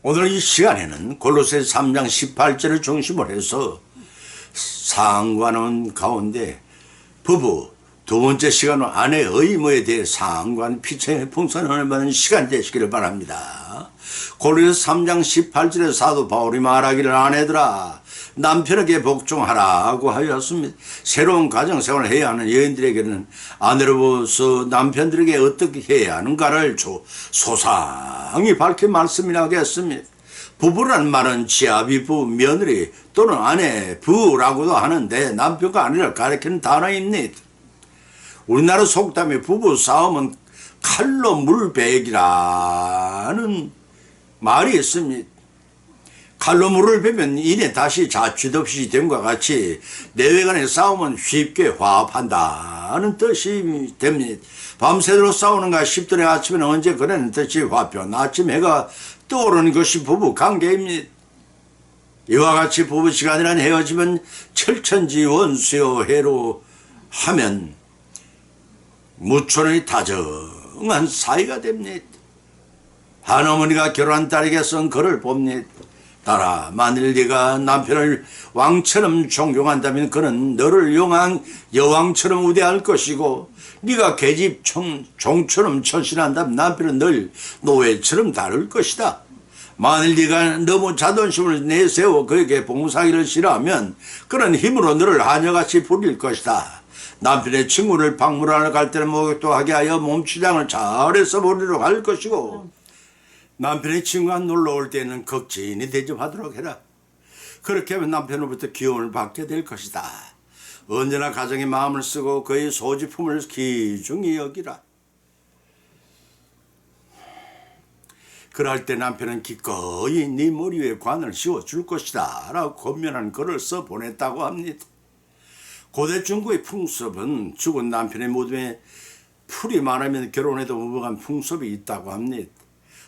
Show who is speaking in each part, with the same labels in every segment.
Speaker 1: 오늘 이 시간에는 골로새 3장 18절을 중심으로 해서 상관원 가운데 부부, 두 번째 시간은 아내의 의무에 대해 상관 피처의 풍성을 받는 시간 되시기를 바랍니다. 골로새 3장 18절에 사도 바울이 말하기를 아내들아 남편에게 복종하라고 하였습니다. 새로운 가정생활을 해야 하는 여인들에게는 아내로서 남편들에게 어떻게 해야 하는가를 소상히 밝힌 말씀이라고 했습니다. 부부라는 말은 지아비부, 며느리 또는 아내, 부라고도 하는데 남편과 아내를 가리키는 단어입니다. 우리나라 속담에 부부 싸움은 칼로 물베기라는 말이 있습니다. 칼로 물을 베면 이내 다시 자취도 없이 됨과 같이 내외간의 싸움은 쉽게 화합한다는 뜻이 됩니다. 밤새도록 싸우는가 싶더니 아침에는 언제 그러는 뜻이 화편, 아침 해가 떠오르는 것이 부부 관계입니다. 이와 같이 부부 시간이란 헤어지면 철천지 원수요 해로 하면 무천의 다정한 사이가 됩니다. 한 어머니가 결혼한 딸에게 쓴 글을 봅니다. 딸아, 만일 네가 남편을 왕처럼 존경한다면 그는 너를 용한 여왕처럼 우대할 것이고 네가 계집 종처럼 처신한다면 남편은 널 노예처럼 다룰 것이다. 만일 네가 너무 자존심을 내세워 그에게 봉사하기를 싫어하면 그는 힘으로 너를 하녀같이 부릴 것이다. 남편의 친구를 방문하러 갈 때는 목욕도 하게 하여 몸치장을 잘해서 보리로 할 것이고 남편의 친구가 놀러올 때는 극진히 대접하도록 해라. 그렇게 하면 남편으로부터 기운을 받게 될 것이다. 언제나 가정에 마음을 쓰고 그의 소지품을 귀중히 여기라. 그럴 때 남편은 기꺼이 네 머리 위에 관을 씌워줄 것이다 라고 권면한 글을 써 보냈다고 합니다. 고대 중국의 풍습은 죽은 남편의 무덤에 풀이 많으면 결혼해도 무방한 풍습이 있다고 합니다.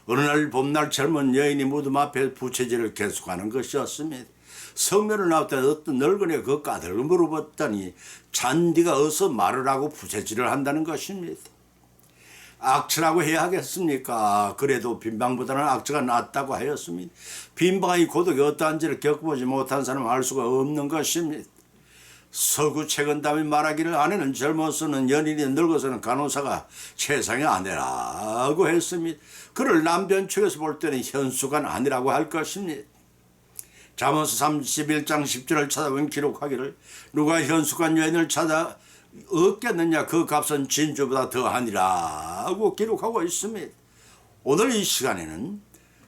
Speaker 1: 어느 날 봄날 젊은 여인이 무덤 앞에 부채질을 계속하는 것이었습니다. 성묘를 나올 때 어떤 늙은이가 그 까닭을 물어봤더니 잔디가 어서 말을 하고 부채질을 한다는 것입니다. 악취라고 해야 하겠습니까? 그래도 빈방보다는 악취가 낫다고 하였습니다. 빈방의 고독이 어떠한지를 겪어보지 못한 사람은 알 수가 없는 것입니다. 서구 최근담이 말하기를 아내는 젊어서는 연인이 늙어서는 간호사가 세상의 아내라고 했습니다. 그를 남편 측에서 볼 때는 현수가 아니라고 할 것입니다. 잠언서 31장 10절을 찾아보면 기록하기를 누가 현수간 여인을 찾아 얻겠느냐 그 값은 진주보다 더하니라고 기록하고 있습니다. 오늘 이 시간에는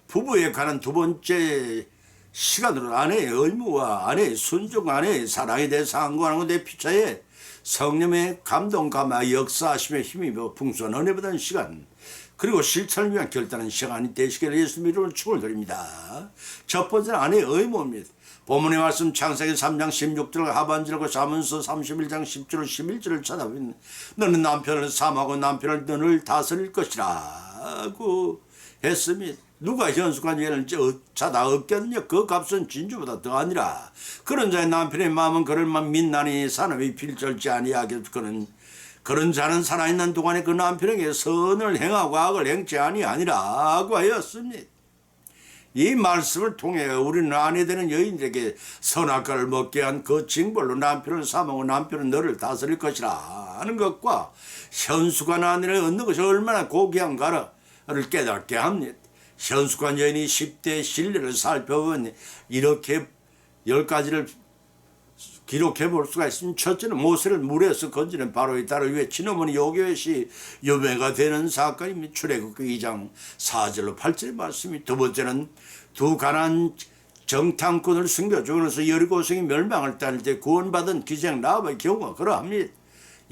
Speaker 1: 부부에 관한 두 번째 시간으로 아내의 의무와 아내의 순종, 아내의 사랑에 대해서 상고하는 내 피차에 성령의 감동, 감화, 역사하심의 힘입어 풍성한 은혜 받은 시간 그리고 실천을 위한 결단한 시간이 되시기를 예수 이름으로 축원드립니다. 첫 번째는 아내의 의무입니다. 본문의 말씀 창세기 3장 16절 하반절과 잠언서 31장 10절 11절을 찾아보면 너는 남편을 사모하고 남편을 너를 다스릴 것이라고 했습니다. 누가 현숙한 여인을 찾아 얻겠느냐 그 값은 진주보다 더하니라. 그런 자의 남편의 마음은 그를만 믿나니 사람이 필절지 아니하겠거든. 그런 자는 살아있는 동안에 그 남편에게 선을 행하고 악을 행치 아니하니라고 하였습니다. 이 말씀을 통해 우리는 아내 되는 여인들에게 선악과를 먹게 한 그 징벌로 남편을 사모하고 남편은 너를 다스릴 것이라 하는 것과 현숙한 아내를 얻는 것이 얼마나 고귀한가를 깨닫게 합니다. 현숙한 여인이 10대 신뢰를 살펴보면 이렇게 10가지를 기록해 볼 수가 있습니다. 첫째는 모세를 물에서 건지는 바로의 딸을 위해 친어머니 요괴시 유배가 되는 사건입니다. 출애굽기 2장 4절로 8절의 말씀입니다. 두 번째는 두 가난한 정탐꾼을 숨겨주면서 여리고성이 멸망을 따를 때 구원받은 기생 라합의 경우가 그러합니다.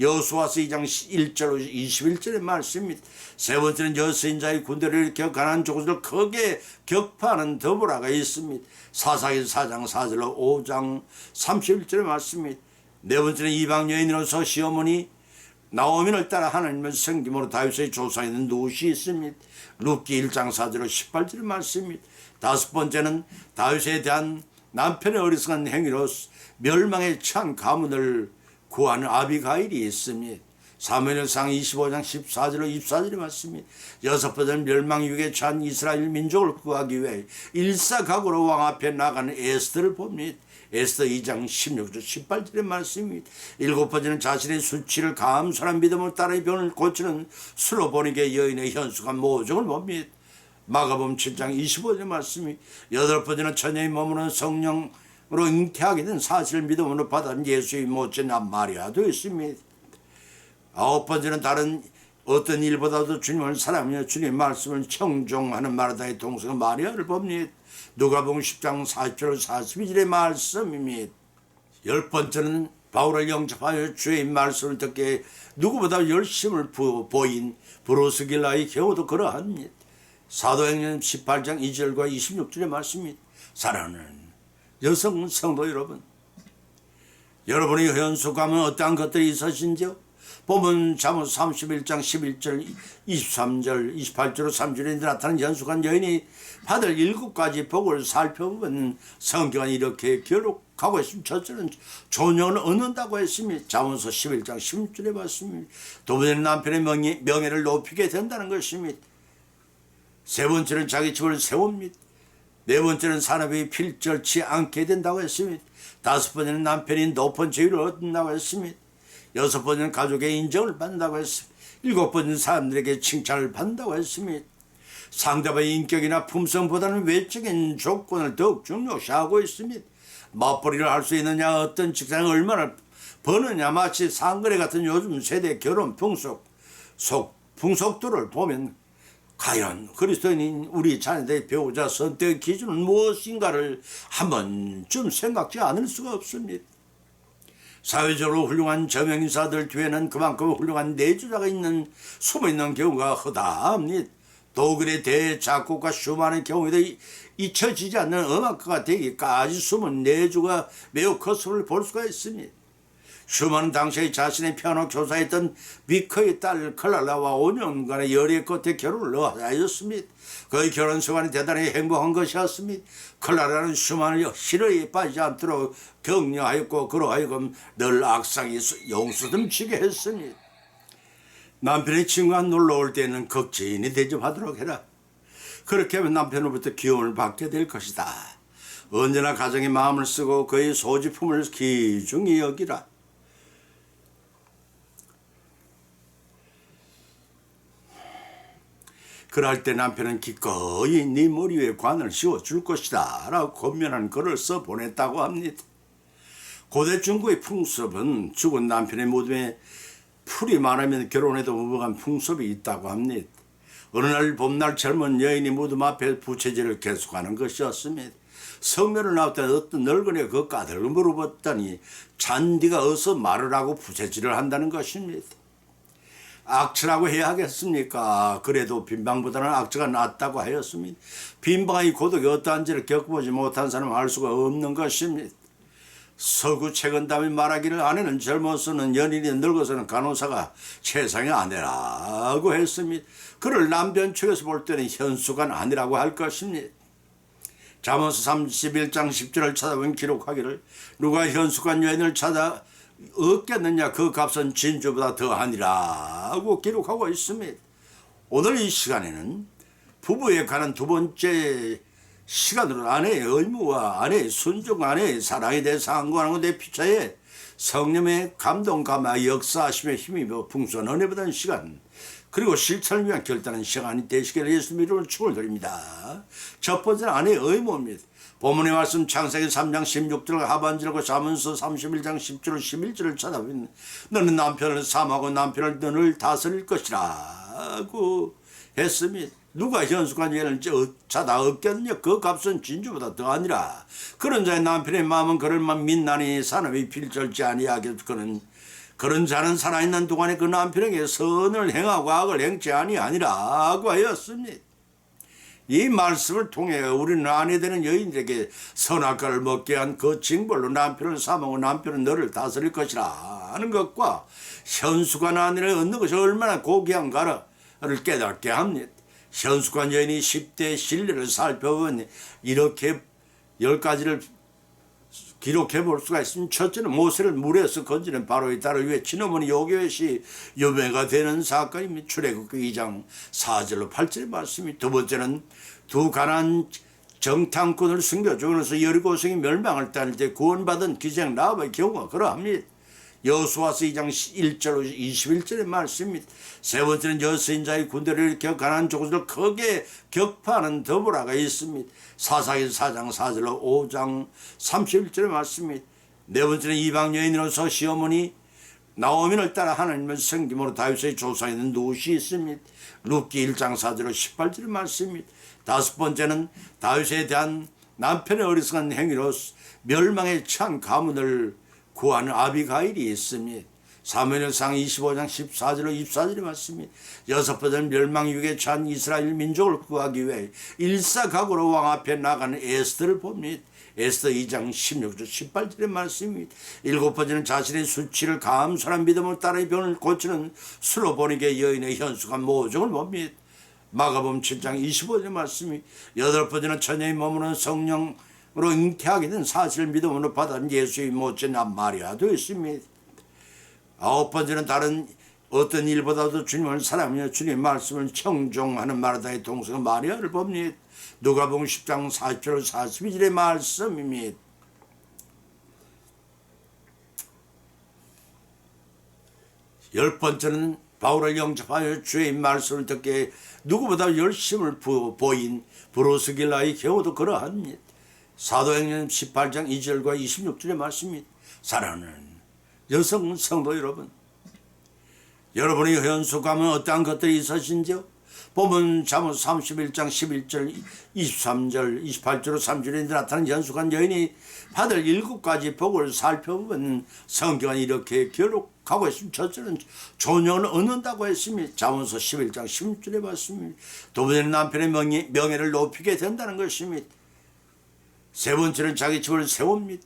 Speaker 1: 여호수아서 2장 1절 21절의 말씀입니다. 세 번째는 여수인자의 군대를 일으켜 가난한 족속을 크게 격파하는 더보라가 있습니다. 사사기 4장 4절로 5장 31절의 말씀입니다. 네 번째는 이방 여인으로서 시어머니 나오미를 따라 하나님을 섬김으로 다윗의 조상에는 누시 있습니다. 룻기 1장 4절로 18절의 말씀입니다. 다섯 번째는 다윗에 대한 남편의 어리석은 행위로 멸망에 처한 가문을 구하는 아비가일이 있습니다. 사무엘상 25장 14절로 24절의 말씀이 여섯 번째 멸망 위기에 처한 이스라엘 민족을 구하기 위해 일사각오로 왕 앞에 나가는 에스더를 봅니다. 에스더 2장 16절 18절의 말씀입니다. 일곱 번째는 자신의 수치를 감사한 믿음으로 따라 병을 고치는 슬로보니게 여인의 현숙한 모종을 봅니다. 마가복음 7장 25절의 말씀이 여덟 번째는 처녀의 몸으로는 성령으로 잉태하게 된 사실을 믿음으로 받은 예수의 모친 마리아도 있습니다. 아홉 번째는 다른 어떤 일보다도 주님을 사랑하며 주님의 말씀을 청종하는 마르다의 동생 마리아를 봅니다. 누가복음 10장 40절 42절의 말씀입니다. 열 번째는 바울을 영접하여 주의 말씀을 듣게 누구보다 열심을 보인 브루스길라의 경우도 그러합니다. 사도행전 18장 2절과 26절의 말씀입니다. 사랑하는 여성 성도 여러분, 여러분의 현숙함은 어떠한 것들이 있으신지요? 보면 잠언 31장 11절 23절 28절 3절에 나타난 현숙한 여인이 받을 7가지 복을 살펴보면 성경은 이렇게 기록하고 있습니다. 첫째는 존영을 얻는다고 했습니다. 잠언서 11장 16절에 봤습니다. 두 번째는 남편의 명예를 높이게 된다는 것입니다. 세 번째는 자기 집을 세웁니다. 네 번째는 산업이 필절치 않게 된다고 했습니다. 다섯 번째는 남편이 높은 지위를 얻는다고 했습니다. 여섯 번째는 가족의 인정을 받는다고 했습니다. 일곱 번째는 사람들에게 칭찬을 받는다고 했습니다. 상대방의 인격이나 품성보다는 외적인 조건을 더욱 중요시하고 있습니다. 맞벌이를 할 수 있느냐, 어떤 직장을 얼마나 버느냐, 마치 상거래 같은 요즘 세대 결혼 풍속도를 보면 과연 그리스도인인 우리 자녀들의 배우자 선택의 기준은 무엇인가를 한 번쯤 생각지 않을 수가 없습니다. 사회적으로 훌륭한 저명인사들 뒤에는 그만큼 훌륭한 내주자가 숨어있는 경우가 허다합니다. 독일의 대작곡가 슈만의 경우에도 잊혀지지 않는 음악가가 되기까지 숨은 내주가 매우 컸음을 볼 수가 있습니다. 슈만은 당시에 자신의 피아노 교사였던 비커의 딸 클라라와 5년간의 열애 끝에 결혼을 하였습니다. 그의 결혼 생활이 대단히 행복한 것이었습니다. 클라라는 슈만을 희로에 빠지지 않도록 격려하였고 그로 하여금 늘 악상이 용수듬치게 했습니다. 남편의 친구가 놀러올 때는 극진히 대접하도록 해라. 그렇게 하면 남편으로부터 기움을 받게 될 것이다. 언제나 가정의 마음을 쓰고 그의 소지품을 귀중히 여기라. 그럴 때 남편은 기꺼이 네 머리 위에 관을 씌워줄 것이다 라고 권면한 글을 써보냈다고 합니다. 고대 중국의 풍습은 죽은 남편의 무덤에 풀이 많으면 결혼해도 무방한 풍습이 있다고 합니다. 어느 날 봄날 젊은 여인이 무덤 앞에 부채질을 계속하는 것이었습니다. 성묘를 나왔더니 어떤 늙은이가 그 까닭을 물어봤더니 잔디가 어서 말을 하고 부채질을 한다는 것입니다. 악취라고 해야 하겠습니까? 그래도 빈방보다는 악취가 낫다고 하였습니다. 빈방의 고독이 어떠한지를 겪어보지 못한 사람은 알 수가 없는 것입니다. 서구 최근담이 말하기를 아내는 젊어서는 연인이 늙어서는 간호사가 최상의 아내라고 했습니다. 그를 남편 측에서 볼 때는 현숙한 아내라고 할 것입니다. 잠언서 31장 10절을 찾아보면 기록하기를 누가 현숙한 여인을 찾아 얻겠느냐 그 값은 진주보다 더하니라고 기록하고 있습니다. 오늘 이 시간에는 부부에 관한 두 번째 시간으로 아내의 의무와 아내의 순종, 아내의 사랑에 대해서 상고하는 내 피차에 성령의 감동, 감화, 역사하심의 힘이며 풍성한 은혜 받은 시간 그리고 실천을 위한 결단한 시간이 되시기를 예수님 이름으로 축을 드립니다. 첫 번째는 아내의 의무입니다. 본문의 말씀 창세기 3장 16절 하반절과 잠언서 31장 10절 11절을 찾아보면 너는 남편을 사모하고 남편을 너를 다스릴 것이라고 했습니다. 누가 현숙한 여인을 찾아 얻겠느냐 그 값은 진주보다 더하니라. 그런 자의 남편의 마음은 그를 민나니 산업이 필절지 아니하게 그런 자는 살아있는 동안에 그 남편에게 선을 행하고 악을 행치 아니하니라고 하였습니다. 이 말씀을 통해 우리는 아내 되는 여인들에게 선악과를 먹게 한 그 징벌로 남편을 사모하고 남편은 너를 다스릴 것이라 하는 것과 현숙한 아내를 얻는 것이 얼마나 고귀한가를 깨닫게 합니다. 현숙한 여인이 10대 신뢰를 살펴보면 이렇게 10가지를 기록해 볼 수가 있습니다. 첫째는 모세를 물에서 건지는 바로의 딸을 위해 친어머니 요게벳이 유배가 되는 사건입니다. 출애굽기 2장 4절로 8절의 말씀입니다. 두 번째는 두 가나안 정탐꾼을 숨겨 죽으면서 여리고성이 멸망을 따를 때 구원받은 기생 라합의 경우가 그러합니다. 여호수아서 2장 1절로 21절의 말씀입니다. 세 번째는 여선자의 군대를 일으켜 가나안 족속을 크게 격파하는 더보라가 있습니다. 사사기 4장 4절로 5장 31절의 말씀입니다. 네 번째는 이방 여인으로서 시어머니 나오민을 따라 하나님을 섬김으로 다윗의 조상에는 룻이 있습니다. 룻기 1장 4절로 18절의 말씀입니다. 다섯 번째는 다윗에 대한 남편의 어리석은 행위로 멸망에 처한 가문을 구하는 아비가일이 있습니다. 사무엘상 25장 14절로 24절의 말씀입니다. 여섯 번째는 멸망 위기에 처한 이스라엘 민족을 구하기 위해 일사각오로 왕 앞에 나가는 에스더를 봅니다. 에스더 2장 16절 18절의 말씀입니다. 일곱 번째는 자신의 수치를 감수한 믿음을 따라 병을 고치는 수로보니게 여인의 현숙한 모종을 봅니다. 마가복음 7장 25절의 말씀이. 여덟 번째는 처녀의 머무는 성령으로 잉태하게 된 사실을 믿음으로 받은 예수의 모친 마리아도 있습니다. 아홉 번째는 다른 어떤 일보다도 주님을 사랑하며 주님의 말씀을 청종하는 마르다의 동생 마리아를 봅니다. 누가복음 10장 40절 42절의 말씀입니다. 열 번째는 바울을 영접하여 주의 말씀을 듣게 누구보다 열심을 보인 브루스길라의 경우도 그러합니다. 사도행전 18장 2절과 26절의 말씀입니다. 사랑하는 여성 성도 여러분, 여러분의 현숙하면 어떠한 것들이 있으신지요? 보면 잠언 31장 11절 23절 28절 3절에 나타난 현숙한 여인이 받을 7가지 복을 살펴보면 성경은 이렇게 기록하고 있습니다. 첫째는 존영을 얻는다고 했습니다. 잠언서 11장 16절에 봤습니다. 두 번째는 남편의 명예를 높이게 된다는 것입니다. 세 번째는 자기 집을 세웁니다.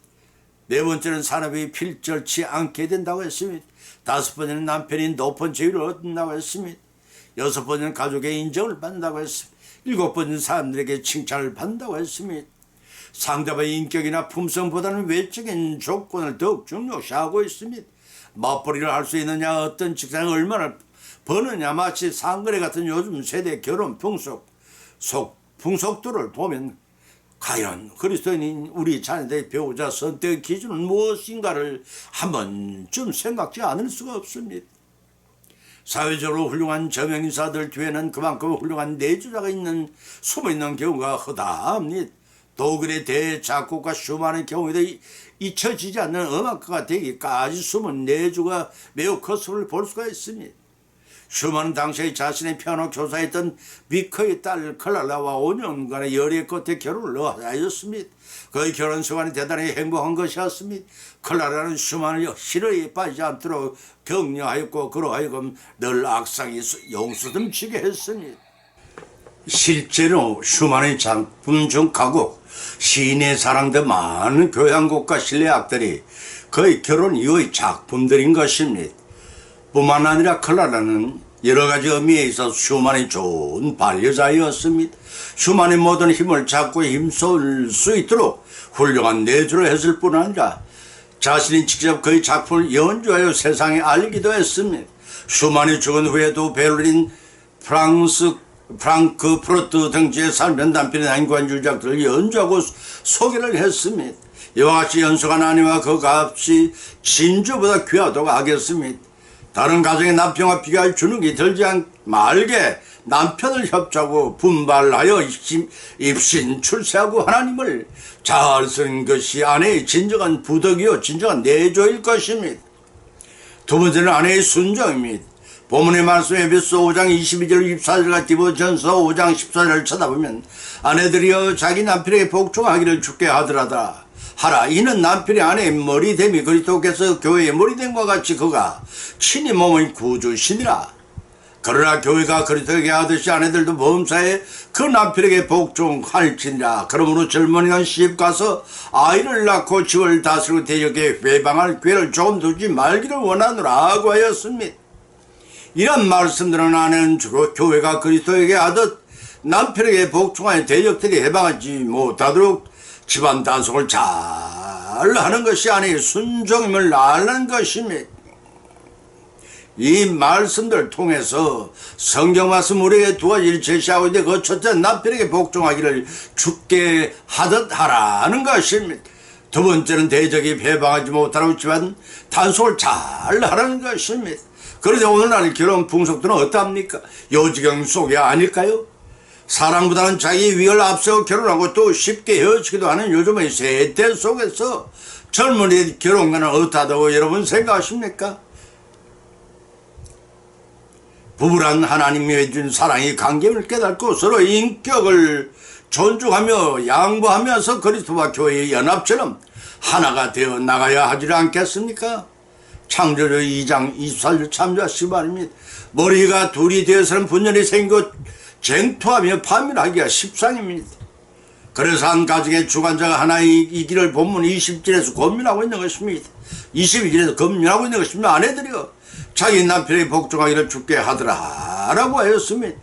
Speaker 1: 네 번째는 산업이 필절치 않게 된다고 했습니다. 다섯 번째는 남편이 높은 지위를 얻는다고 했습니다. 여섯 번째는 가족의 인정을 받는다고 했습니다. 일곱 번째는 사람들에게 칭찬을 받는다고 했습니다. 상대방의 인격이나 품성보다는 외적인 조건을 더욱 중요시하고 있습니다. 맞벌이를 할 수 있느냐, 어떤 직장을 얼마나 버느냐, 마치 상거래 같은 요즘 세대 결혼 풍속도를 보면 과연 그리스도인인 우리 자녀들의 배우자 선택의 기준은 무엇인가를 한 번쯤 생각지 않을 수가 없습니다. 사회적으로 훌륭한 저명인사들 뒤에는 그만큼 훌륭한 내주자가 숨어있는 경우가 허다합니다. 독일의 대작곡가 슈만의 경우에도 잊혀지지 않는 음악가가 되기까지 숨은 내주가 매우 컸음을 볼 수가 있습니다. 슈만은 당시에 자신의 피아노 교사였던 비커의 딸 클라라와 5년간의 열애 끝에 결혼을 하였습니다. 그의 결혼 생활이 대단히 행복한 것이었습니다. 클라라는 슈만을 시러에 빠지지 않도록 격려하였고 그로 하여금 늘 악상이 용수듬치게 했습니다. 실제로 슈만의 작품 중 가곡, 시인의 사랑 등 많은 교향곡과 실내악들이 그의 결혼 이후의 작품들인 것입니다. 뿐만 아니라 클라라는 여러 가지 의미에 있어서 슈만의 좋은 반려자였습니다. 슈만의 모든 힘을 잡고 힘쓸 수 있도록 훌륭한 내주를 했을 뿐 아니라 자신이 직접 그의 작품을 연주하여 세상에 알리기도 했습니다. 슈만이 죽은 후에도 베를린, 프랑크푸르트 등지에 살면 남편의 난관주작들을 연주하고 소개를 했습니다. 이와 같이 연수가 아니와 그 값이 진주보다 귀하다고 하겠습니다. 다른 가정의 남편과 비교할 주눅이 들지 말게 남편을 협조하고 분발하여 입신 출세하고 하나님을 잘 쓰는 것이 아내의 진정한 부덕이요 진정한 내조일 것입니다. 두 번째는 아내의 순종입니다. 본문의 말씀 에베소 5장 22절 24절과 디모전서 5장 14절을 쳐다보면 아내들이여 자기 남편에게 복종하기를 주께 하더라다 하라. 이는 남편이 아내의 머리됨이 그리스도께서 교회의 머리됨과 같이 그가 친히 몸의 구주시니라. 그러나 교회가 그리스도에게 하듯이 아내들도 범사에 그 남편에게 복종할지니라. 그러므로 젊은이는 시집가서 아이를 낳고 집을 다스리고 대적에 회방할 기회를 조금 두지 말기를 원하노라 하고 하였습니다. 이런 말씀들은 아내는 주로 교회가 그리스도에게 하듯 남편에게 복종하여 대적들이 해방하지 못하도록 집안 단속을 잘 하는 것이 아니 순종임을 알는 것입니다. 이 말씀들 통해서 성경 말씀 우리에게 두 가지를 제시하고 있는데 그 첫째 남편에게 복종하기를 주께 하듯 하라는 것입니다. 두 번째는 대적이 배방하지 못하라고 했지만 단속을 잘 하라는 것입니다. 그런데 오늘날 결혼 풍속들은 어떠합니까? 요지경 속이 아닐까요? 사랑보다는 자기 위를 앞세워 결혼하고 또 쉽게 헤어지기도 하는 요즘의 세대 속에서 젊은이 결혼과는 어떠하다고 여러분 생각하십니까? 부부란 하나님이 준 사랑의 관계를 깨닫고 서로 인격을 존중하며 양보하면서 그리스도와 교회의 연합처럼 하나가 되어 나가야 하지 않겠습니까? 창조주 2장 24절 참조하시기 바랍니다. 머리가 둘이 되어서는 분열이 생기고 쟁투하며 파멸하기가 십상입니다. 그래서 한 가정의 주관자가 하나이기를 본문 20절에서 권면하고 있는 것입니다. 22절에서 권면하고 있는 것입니다. 아내들이여 자기 남편에게 복종하기를 주께 하더라 라고 하였습니다.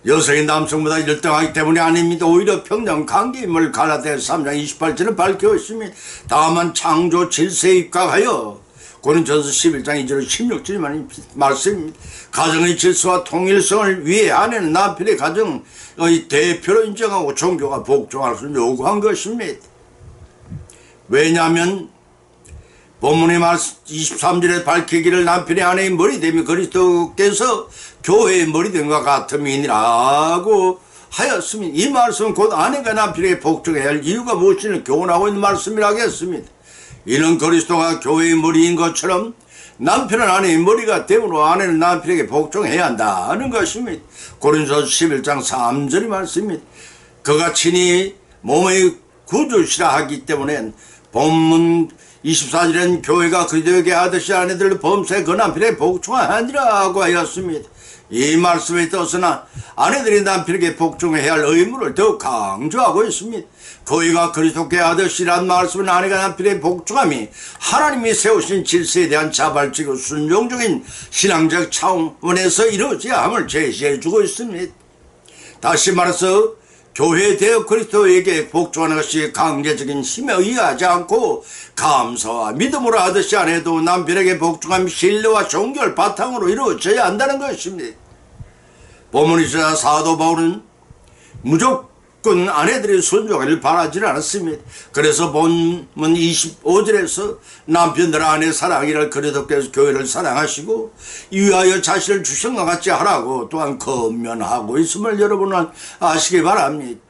Speaker 1: 여성이 남성보다 1등하기 때문에 아닙니다. 오히려 평등 관계임을 갈라디아서 3장 28절에 밝혀 있습니다. 다만 창조 질서에 입각하여 고린도전서 11장 2절 16절이 말씀입니다. 가정의 질서와 통일성을 위해 아내는 남편의 가정의 대표로 인정하고 종교가 복종할 것을 요구한 것입니다. 왜냐하면 본문의 말씀 23절에 밝히기를 남편의 아내의 머리됨이 그리스도께서 교회의 머리됨과 같음이니라고 하였습니다. 이 말씀은 곧 아내가 남편에게 복종해야 할 이유가 무엇인지 교훈하고 있는 말씀이라고 했습니다. 이는 그리스도가 교회의 머리인 것처럼 남편은 아내의 머리가 되므로 아내는 남편에게 복종해야 한다는 것입니다. 고린도서 11장 3절의 말씀입니다. 그가 친히 몸의 구주시라 하기 때문에 본문 24절엔 교회가 그리스도에게 하듯이 아내들 범사에 그 남편에게 복종하니라고 하였습니다. 이 말씀에 떠서나 아내들이 남편에게 복종해야 할 의무를 더욱 강조하고 있습니다. 교회가 그리스도께 하듯이란 말씀은 아내가 남편에게 복종함이 하나님이 세우신 질서에 대한 자발적이고 순종적인 신앙적 차원에서 이루어져야 함을 제시해 주고 있습니다. 다시 말해서 교회에 대해 그리스도에게 복종하는 것이 강제적인 힘에 의하지 않고 감사와 믿음으로 하듯이 아내도 남편에게 복종함이 신뢰와 종교를 바탕으로 이루어져야 한다는 것입니다. 본문에서 사도 바울은 무조건 아내들이 순종하기를 바라지는 않았습니다. 그래서 본문 25절에서 남편들 아내 사랑하기를 그리스도께서 교회를 사랑하시고 위하여 자신을 주신 것 같이 하라고 또한 권면하고 있음을 여러분은 아시기 바랍니다.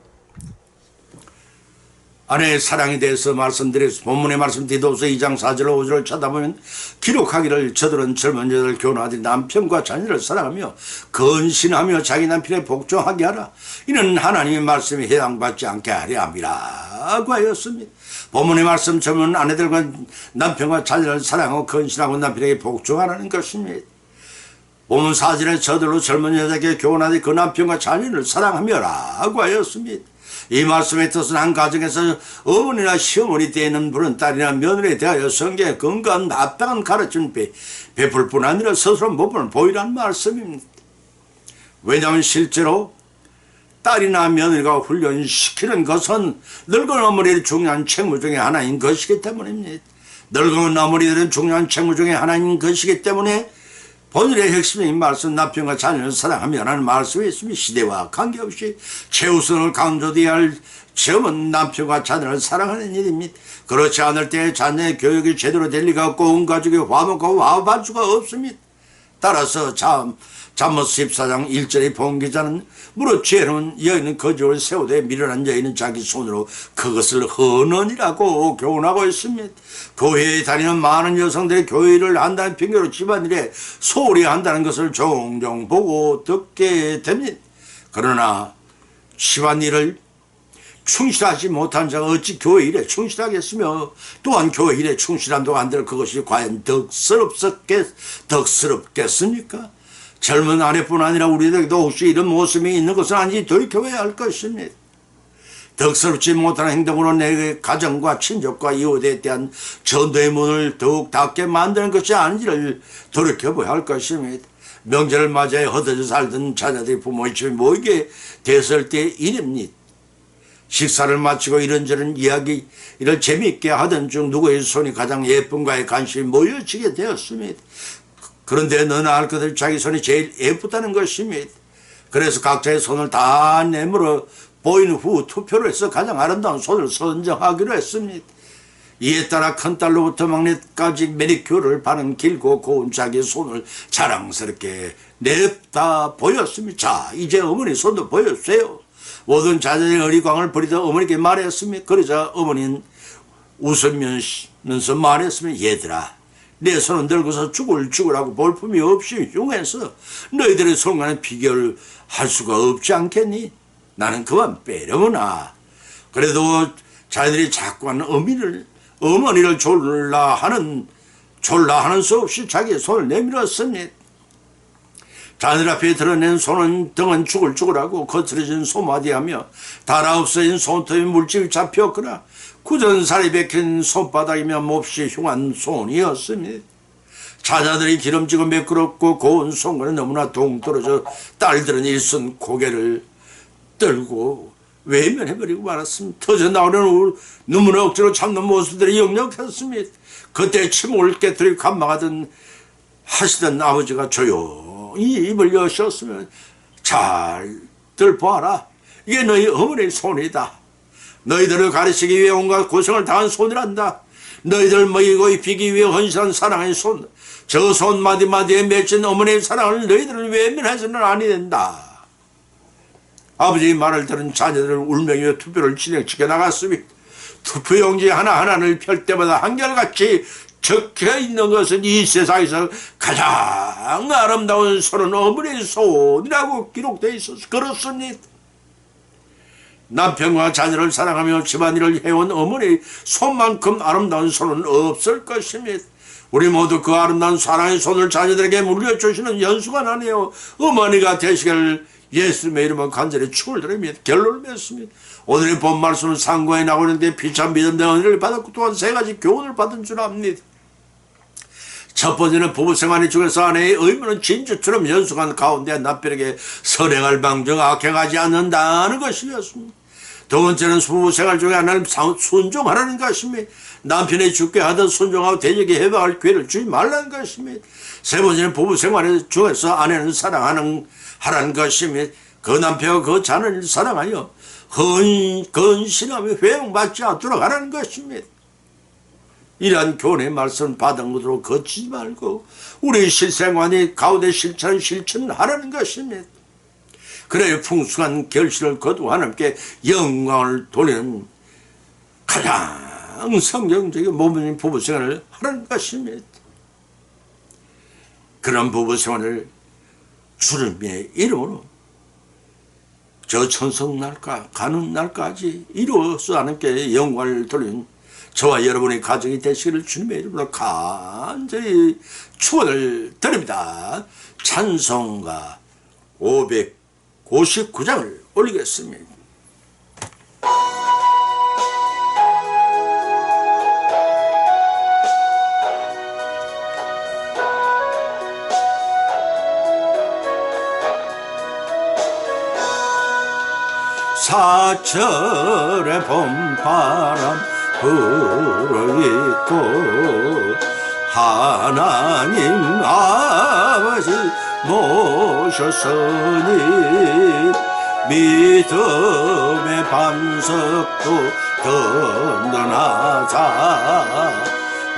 Speaker 1: 아내의 사랑에 대해서 말씀드려서 본문의 말씀 디도서 2장 4절 5절을 쳐다보면 기록하기를 저들은 젊은 여자를 교훈하되 남편과 자녀를 사랑하며 건신하며 자기 남편에 복종하게 하라. 이는 하나님의 말씀에 해당받지 않게 하려 함이라고 하였습니다. 본문의 말씀처럼 아내들과 남편과 자녀를 사랑하고 건신하고 남편에게 복종하라는 것입니다. 본문 4절에 저들로 젊은 여자에게 교훈하되 그 남편과 자녀를 사랑하며라고 하였습니다. 이 말씀의 뜻은 한 가정에서 어머니나 시어머니 되는 분은 딸이나 며느리에 대하여 성경의 건강한 합당한 가르침을 베풀 뿐 아니라 스스로 모범을 보이라는 말씀입니다. 왜냐하면 실제로 딸이나 며느리가 훈련시키는 것은 늙은 어머니의 중요한 책무 중에 하나인 것이기 때문입니다. 늙은 어머니들은 중요한 책무 중에 하나인 것이기 때문에 오늘의 핵심적인 말씀 남편과 자녀를 사랑하며라는 말씀이 있습니다. 시대와 관계없이 최우선을 강조되어야 할 점은 남편과 자녀를 사랑하는 일입니다. 그렇지 않을 때 자녀의 교육이 제대로 될 리가 없고 온 가족이 화목하고 화합할 수가 없습니다. 따라서 잠언 14장 1절의 본기자는 무릇 죄로운 여인은 거짓을 세우되 미련한 여인은 자기 손으로 그것을 허느니라고 교훈하고 있습니다. 교회에 다니는 많은 여성들이 교회를 한다는 핑계로 집안일에 소홀히 한다는 것을 종종 보고 듣게 됩니다. 그러나 집안일을 충실하지 못한 자가 어찌 교회 일에 충실하겠으며 또한 교회 일에 충실한다고 한들 그것이 과연 덕스럽겠습니까? 젊은 아내뿐 아니라 우리에게도 혹시 이런 모습이 있는 것은 아닌지 돌이켜봐야 할 것입니다. 덕스럽지 못한 행동으로 내 가정과 친족과 이웃에 대한 전도의 문을 더욱 닫게 만드는 것이 아닌지를 돌이켜봐야 할 것입니다. 명절을 맞이해 흩어져 살던 자녀들이 부모의 집에 모이게 됐을 때 일입니다. 식사를 마치고 이런저런 이야기를 재미있게 하던 중 누구의 손이 가장 예쁜가에 관심이 모여지게 되었습니다. 그런데 너나 알 것을 자기 손이 제일 예쁘다는 것입니다. 그래서 각자의 손을 다 내밀어 보인 후 투표를 해서 가장 아름다운 손을 선정하기로 했습니다. 이에 따라 큰딸로부터 막내까지 매니큐어를 바른 길고 고운 자기의 손을 자랑스럽게 내다 보였습니다. 자, 이제 어머니 손도 보여주세요. 모든 자녀의 어리광을 버리다 어머니께 말했습니다. 그러자 어머니는 웃으면서 말했습니다. 얘들아, 내 손은 늙어서 죽으라고 볼품이 없이 흉해서 너희들의 손과는 비교를 할 수가 없지 않겠니? 나는 그만 빼려무나. 그래도 자녀들이 자꾸 하는 어머니를 졸라 하는 수 없이 자기의 손을 내밀었습니다. 자녀들 앞에 드러낸 손은 등은 죽을하고 거칠어진 소마디하며 달아 없어진 손톱에 물집이 잡혔거나 굳은 살이 박힌 손바닥이며 몹시 흉한 손이었습니다. 자녀들이 기름지고 매끄럽고 고운 손과는 너무나 동떨어져 딸들은 일순 고개를 떨고 외면해버리고 말았습니다. 터져 나오는 눈물을 억지로 참는 모습들이 역력했습니다. 그때 침을 깨뜨리고 하시던 아버지가 조용히 입을 여셨으면 잘들 보아라. 이게 너희 어머니의 손이다. 너희들을 가르치기 위해 온갖 고생을 당한 손이란다. 너희들 먹이고 입히기 위해 헌신한 사랑의 손. 저 손 마디마디에 맺힌 어머니의 사랑을 너희들을 외면해서는 아니 된다. 아버지의 말을 들은 자녀들은 울며 투표를 진행시켜 나갔습니다. 투표용지 하나하나를 펼 때마다 한결같이 적혀 있는 것은 이 세상에서 가장 아름다운 손은 어머니의 손이라고 기록되어 있어서 그렇습니다. 남편과 자녀를 사랑하며 집안일을 해온 어머니의 손만큼 아름다운 손은 없을 것입니다. 우리 모두 그 아름다운 사랑의 손을 자녀들에게 물려주시는 연수가 나네요. 어머니가 되시길 예수님의 이름으로 간절히 축원드립니다. 결론을 맺습니다. 오늘의 본 말씀은 상고에 나오는데 비참 믿음의 은혜를 받았고 또한 세 가지 교훈을 받은 줄 압니다. 첫 번째는 부부생활이 중에서 아내의 의무는 진주처럼 연속한 가운데 남편에게 선행할 방정 악행하지 않는다는 것이었습니다. 두 번째는 부부생활 중에 하나는 순종하라는 것입니다. 남편이 죽게 하던 순종하고 대적에 해방할 기회를 주지 말라는 것입니다. 세 번째는 부부생활 중에서 아내는 하라는 것입니다. 그 남편과 그 자녀를 사랑하여 헌신하며 회용받지 않도록 하라는 것입니다. 이러한 교훈의 말씀 받은 것으로 거치지 말고 우리 실생활이 가운데 실천하라는 것입니다. 그래야 풍성한 결실을 거두어 하나님께 영광을 돌리는 가장 성경적인 모범인 부부생활을 하라는 것입니다. 그런 부부생활을 주님의 이름으로 저 천성날까 가는 날까지 이루어서 하나님께 영광을 돌리는 저와 여러분의 가정이 되시기를 주님의 이름으로 간절히 축원을 드립니다. 찬송가 559장을 올리겠습니다. 사철의 봄바람 불어있고 하나님 아버지 모셨으니 믿음의 반석도 든든하자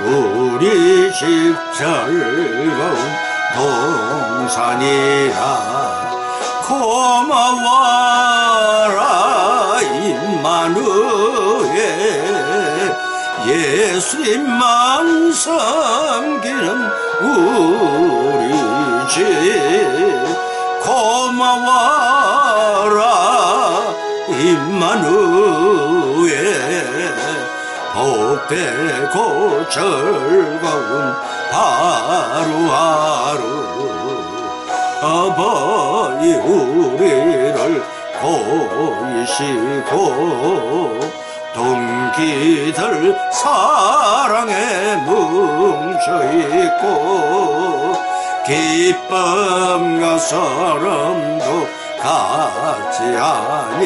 Speaker 1: 우리 집 즐거운 동산이라 고마워라 임마누엘 예수님만 섬기는 우리 집 고마워라 임마누엘 복되고 즐거운 하루하루 아버지 우리를 보이시고 동기들 사랑에 뭉쳐있고 기쁨과 서름도 같지 아니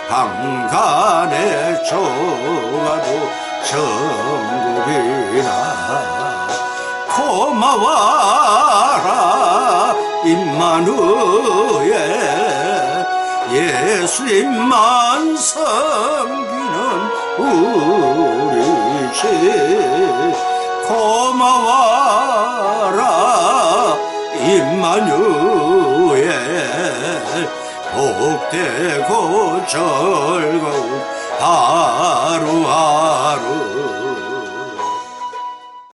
Speaker 1: 방간에 좋아도 천국이라 고마워라 임마누엘 예수님만 섬기는 우리 집 고마워라 임마누엘 복되고 즐거운 하루하루